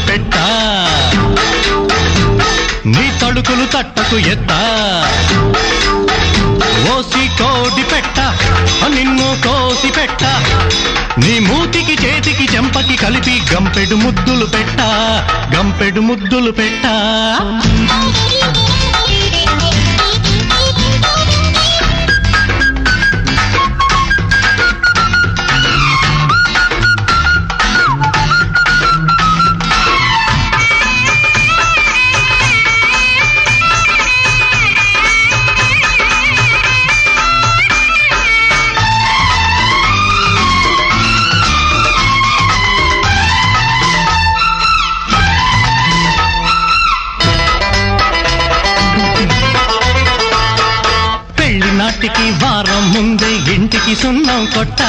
పెట్ట నీ తడుకులు తట్టకు ఎత్త ఓసి కోడి పెట్ట నిన్ను కోసి పెట్ట నీ మూతికి చేతికి చెంపకి కలిపి గంపెడు ముద్దులు పెట్ట గంపెడు ముద్దులు పెట్ట నాటికి వారం ముందే ఇంటికి సున్నం కొట్ట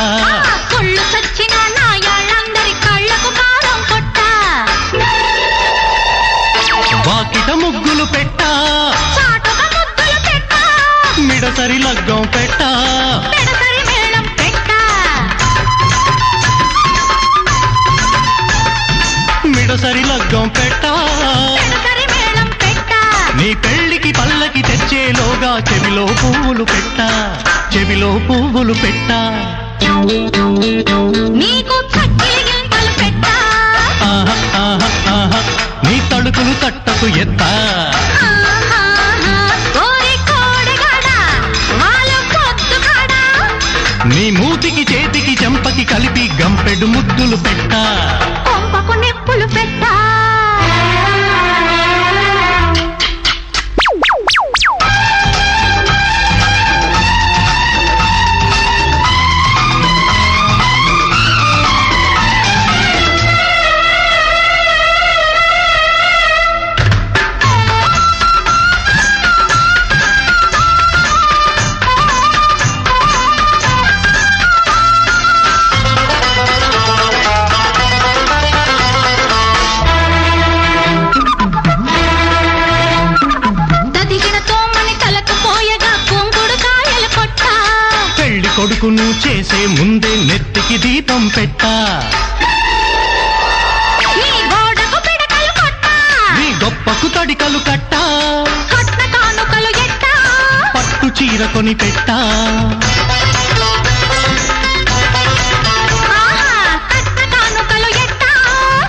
కొళ్ళు చచ్చిన నాయాళ్ళందరి కళ్ళకు కారం కొట్ట వాకిట ముగ్గులు పెట్ట చాటుగా ముద్దులు పెట్ట మిడసరి లగ్గం పెట్ట పెడసరి మేళం పెట్ట మిడసరి లగ్గం పెట్ట పెడసరి మేళం పెట్ట నీ పెళ్లికి పల్లకి తెచ్చేలోగా చెవిలో పువ్వులు పెట్ట చెవిలో పువ్వులు పెట్ట నీకు చక్కిలి గింతలు పెట్ట ఆహా ఆహా ఆహా నీ తడుకులు తట్టకు ఎత్త ఓరి కోడిగాడ వాళ్ళు పొద్దుగాడ నీ మూతికి చేతికి చెంపకి కలిపి గంపెడు ముద్దులు పెట్ట కొంపకు నిప్పులు పెట్ట కొడుకును చేసే ముందే నెత్తికి దీపం పెట్ట నీ గొప్పకు తడికలు కట్ట పట్టు చీర కొని పెట్ట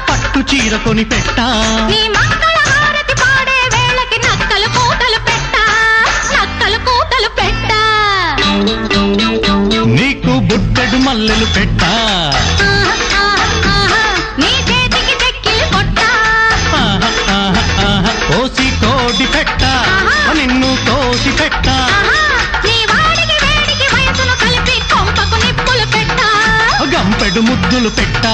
పట్టు చీర కొని పెట్ట నీకు బుట్టెడు మల్లెలు పెట్ట కోసి కోడి పెట్ట నిన్ను కోసి పెట్ట గంపెడు ముద్దులు పెట్ట